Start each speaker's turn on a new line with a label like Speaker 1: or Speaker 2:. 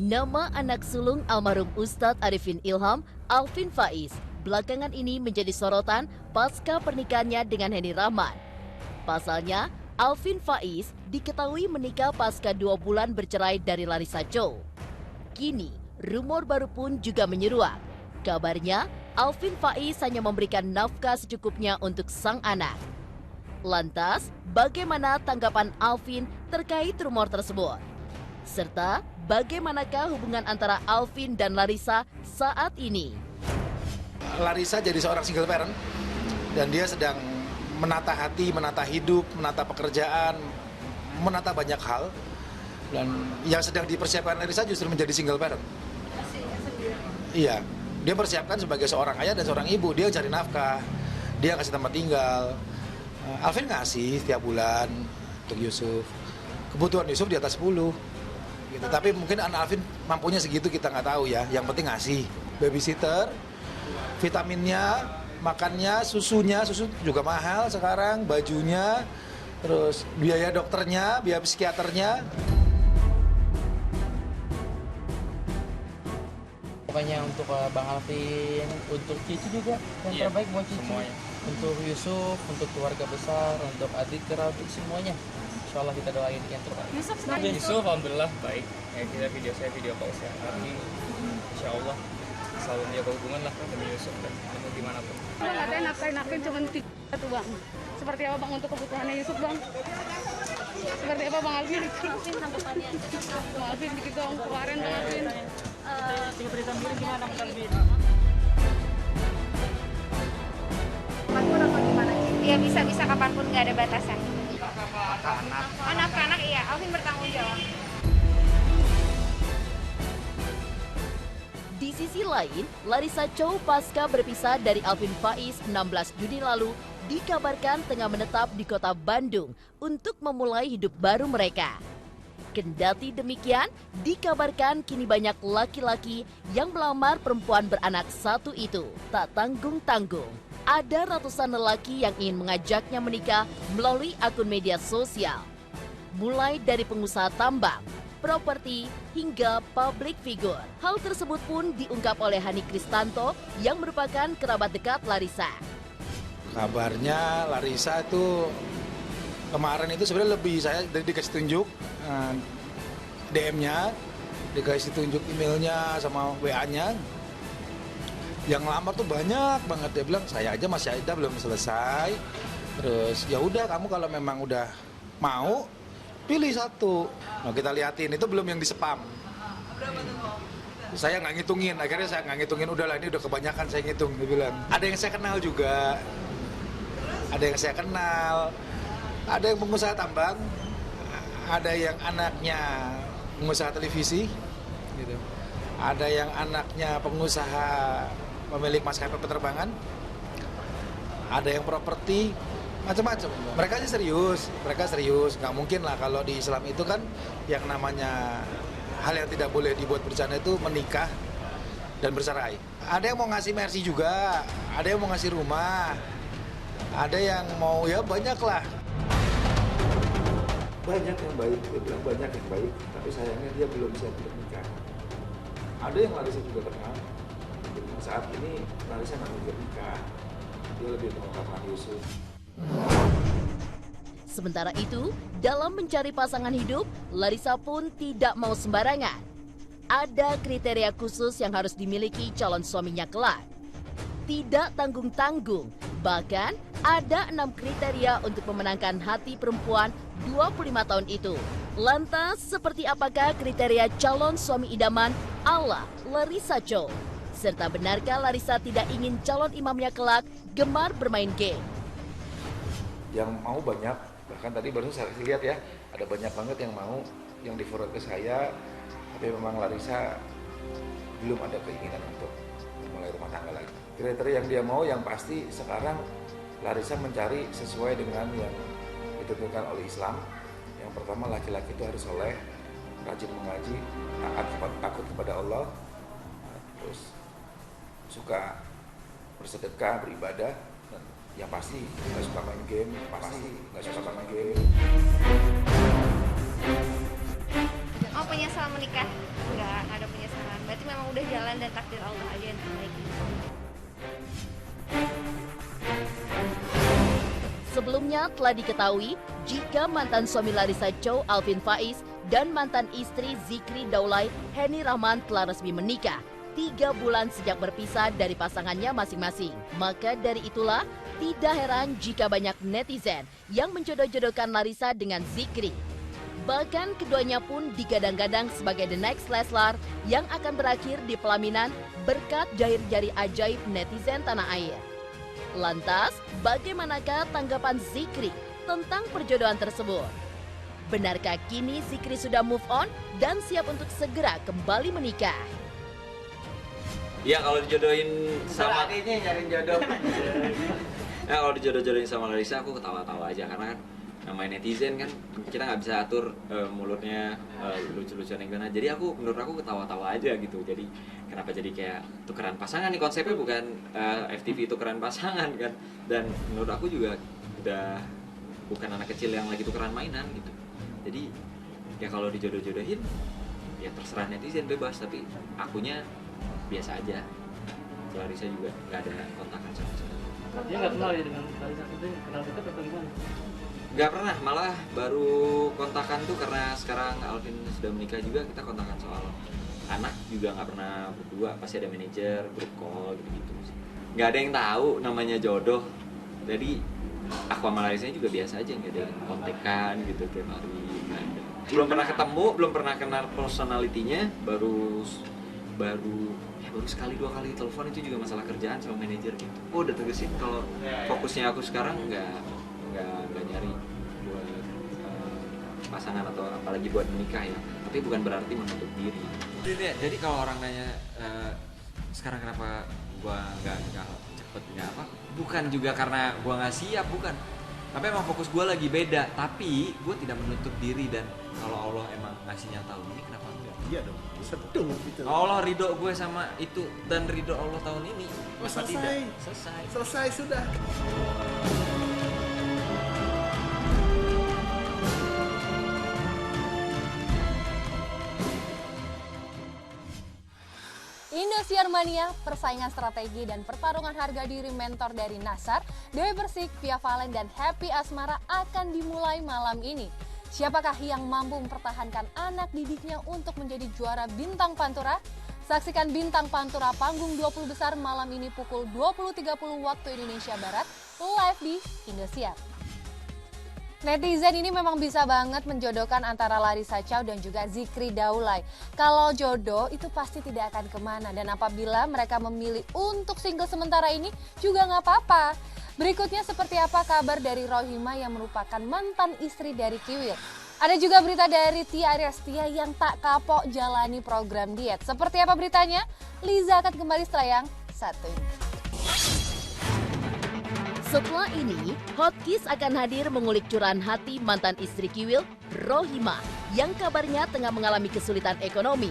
Speaker 1: Nama anak sulung almarhum Ustadz Arifin Ilham, Alvin Faiz, belakangan ini menjadi sorotan pasca pernikahannya dengan Henny Rahman. Pasalnya, Alvin Faiz diketahui menikah pasca 2 bulan bercerai dari Larissa Chow. Kini, rumor baru pun juga menyeruak. Kabarnya, Alvin Faiz hanya memberikan nafkah secukupnya untuk sang anak. Lantas, bagaimana tanggapan Alvin terkait rumor tersebut? Serta, bagaimanakah hubungan antara Alvin dan Larissa saat ini?
Speaker 2: Larissa jadi seorang single parent dan dia sedang menata hati, menata hidup, menata pekerjaan, menata banyak hal. Dan yang sedang dipersiapkan Larissa justru menjadi single parent. Iya, dia persiapkan sebagai seorang ayah dan seorang ibu. Dia cari nafkah, dia kasih tempat tinggal. Alvin ngasih setiap bulan untuk Yusuf. Kebutuhan Yusuf di atas 10. Gitu. Tapi mungkin anak Alvin mampunya segitu, kita nggak tahu ya. Yang penting ngasih babysitter, vitaminnya, makannya, susunya, susu juga mahal sekarang, bajunya, terus biaya dokternya, biaya psikiaternya.
Speaker 3: Pokoknya untuk Bang Alvin, untuk Cici juga yang terbaik buat Cici. Semuanya. Untuk Yusuf, untuk keluarga besar, untuk adik kerabat, semuanya. Insya Allah kita doain yang terbaik.
Speaker 4: Yusuf alhamdulillah baik. Ya, kita video call setiap hari. Insya Allah selalu menjaga hubungan lah demi Yusuf dan untuk gimana pun.
Speaker 5: Bang, ada nafkahin cuma 3 tuh Bang. Seperti apa Bang untuk kebutuhannya Yusuf Bang? Seperti apa Bang Alvin?
Speaker 6: Tanggapannya.
Speaker 5: Bang Alvin dikit dong kemarin Bang Alvin.
Speaker 6: Tiga berita sendiri gimana Bang Alvin?
Speaker 7: Kapanpun atau gimana? Ya bisa kapanpun, nggak ada batasan. Anak-anak iya, Alvin bertanggung jawab.
Speaker 1: Di sisi lain, Larissa Chow pasca berpisah dari Alvin Faiz 16 Juni lalu dikabarkan tengah menetap di kota Bandung untuk memulai hidup baru mereka. Kendati demikian, dikabarkan kini banyak laki-laki yang melamar perempuan beranak satu itu tak tanggung-tanggung. Ada ratusan lelaki yang ingin mengajaknya menikah melalui akun media sosial. Mulai dari pengusaha tambang, properti, hingga public figure. Hal tersebut pun diungkap oleh Hani Kristanto yang merupakan kerabat dekat Larissa.
Speaker 2: Kabarnya Larissa itu kemarin itu sebenarnya lebih, saya dikasih tunjuk DM-nya, dikasih tunjuk emailnya sama WA-nya. Yang ngelamar tuh banyak banget. Dia bilang saya aja masih ada, belum selesai. Terus ya udah, kamu kalau memang udah mau pilih satu. Nah, kita liatin, itu belum yang di spam. Saya nggak ngitungin, akhirnya saya nggak ngitungin, udahlah ini udah kebanyakan saya ngitung. Dia bilang ada yang saya kenal juga, ada yang saya kenal, ada yang pengusaha tambang, ada yang anaknya pengusaha televisi, gitu. Ada yang anaknya pengusaha pemilik maskapai penerbangan, ada yang properti, macam-macam. Mereka sih serius, nggak mungkin lah kalau di Islam itu kan yang namanya hal yang tidak boleh dibuat bercanda itu menikah dan bercerai. Ada yang mau ngasih mercy juga, ada yang mau ngasih rumah, ada yang mau, ya banyak lah. Banyak yang baik, dia bilang banyak yang baik, tapi sayangnya dia belum siap untuk nikah. Ada yang Larissa juga kenal. Saat ini Larissa nggak mau nikah, dia lebih mengutamakan Yusuf.
Speaker 1: Sementara itu, dalam mencari pasangan hidup, Larissa pun tidak mau sembarangan. Ada kriteria khusus yang harus dimiliki calon suaminya kelak. Tidak tanggung-tanggung, bahkan ada 6 kriteria untuk memenangkan hati perempuan 25 tahun itu. Lantas, seperti apakah kriteria calon suami idaman ala Larissa Chow? Serta benarkah Larissa tidak ingin calon imamnya kelak gemar bermain game?
Speaker 2: Yang mau banyak, bahkan tadi baru saya lihat ya, ada banyak banget yang mau, yang di-forward ke saya, tapi memang Larissa belum ada keinginan untuk mulai rumah tangga lagi. Kriteria yang dia mau yang pasti sekarang Larissa mencari sesuai dengan yang ditentukan oleh Islam. Yang pertama, laki-laki itu harus soleh, rajin mengaji, takut kepada Allah, terus suka bersedekah, beribadah, dan yang pasti nggak suka main game,
Speaker 7: penyesalan menikah. Nggak ada penyesalan. Berarti memang udah jalan dan takdir Allah aja yang terbaik.
Speaker 1: Sebelumnya telah diketahui jika mantan suami Larissa Chow, Alvin Faiz, dan mantan istri Zikri Daulay, Henny Rahman telah resmi menikah 3 bulan sejak berpisah dari pasangannya masing-masing. Maka dari itulah tidak heran jika banyak netizen yang menjodoh-jodohkan Larissa dengan Zikri. Bahkan keduanya pun digadang-gadang sebagai the next Leslar yang akan berakhir di pelaminan berkat jari-jari ajaib netizen tanah air. Lantas, bagaimanakah tanggapan Zikri tentang perjodohan tersebut? Benarkah kini Zikri sudah move on dan siap untuk segera kembali menikah?
Speaker 8: Ya kalau dijodohin sama
Speaker 3: adiknya nyari jodoh.
Speaker 8: ya kalau dijodoh-jodohin sama Larissa aku ketawa-tawa aja karena kan namanya netizen kan kita nggak bisa atur mulutnya lucu-lucuan yang gimana. Jadi menurut aku ketawa-tawa aja gitu. Jadi kenapa jadi kayak tukeran pasangan nih, konsepnya bukan FTV tukeran pasangan kan. Dan menurut aku juga udah bukan anak kecil yang lagi tukeran mainan gitu. Jadi ya kalau dijodoh-jodohin ya terserah netizen, bebas, tapi akunya biasa aja. Larissa juga nggak ada kontakan sama sekali.
Speaker 6: Dia nggak kenal ya dengan Larissa itu, kenal dekat atau gimana?
Speaker 8: Nggak pernah, malah baru kontakan tuh karena sekarang Alvin sudah menikah juga, kita kontakan soal anak juga nggak pernah berdua, pasti ada manajer, grup call gitu-gitu sih. Nggak ada yang tahu namanya jodoh, jadi aku sama Larissa juga biasa aja, nggak ada kontekan gitu tiap hari, nggak ada. Belum pernah ketemu, belum pernah kenal personalitinya, baru sekali 2 kali telepon, itu juga masalah kerjaan sama manajer gitu. Udah tegesin kalau fokusnya aku sekarang nggak nyari buat pasangan atau apalagi buat menikah ya, tapi bukan berarti menutup diri. Jadi kalau orang nanya sekarang kenapa gua nggak cepet nggak apa, bukan juga karena gua nggak siap, bukan, tapi emang fokus gua lagi beda. Tapi gua tidak menutup diri, dan kalau Allah emang ngasihnya tahun ini, kenapa enggak?
Speaker 9: Iya dong, sedung gitu.
Speaker 8: Allah ridho gue sama itu dan ridho Allah tahun ini, kenapa tidak?
Speaker 9: Selesai sudah.
Speaker 10: Indosiar Mania, persaingan strategi dan pertarungan harga diri mentor dari Nassar, Dewi Persik, Via Valen, dan Happy Asmara akan dimulai malam ini. Siapakah yang mampu mempertahankan anak didiknya untuk menjadi juara Bintang Pantura? Saksikan Bintang Pantura panggung 20 besar malam ini pukul 20.30 waktu Indonesia Barat, live di Indosiar. Netizen ini memang bisa banget menjodohkan antara Larissa Chow dan juga Zikri Daulay. Kalau jodoh itu pasti tidak akan kemana, dan apabila mereka memilih untuk single sementara ini juga nggak apa-apa. Berikutnya seperti apa kabar dari Rohima yang merupakan mantan istri dari Kiwil. Ada juga berita dari Tia Aryastia yang tak kapok jalani program diet. Seperti apa beritanya? Liza akan kembali setelah yang satu ini.
Speaker 1: Setelah ini, Hotkiss akan hadir mengulik curahan hati mantan istri Kiwil, Rohima, yang kabarnya tengah mengalami kesulitan ekonomi.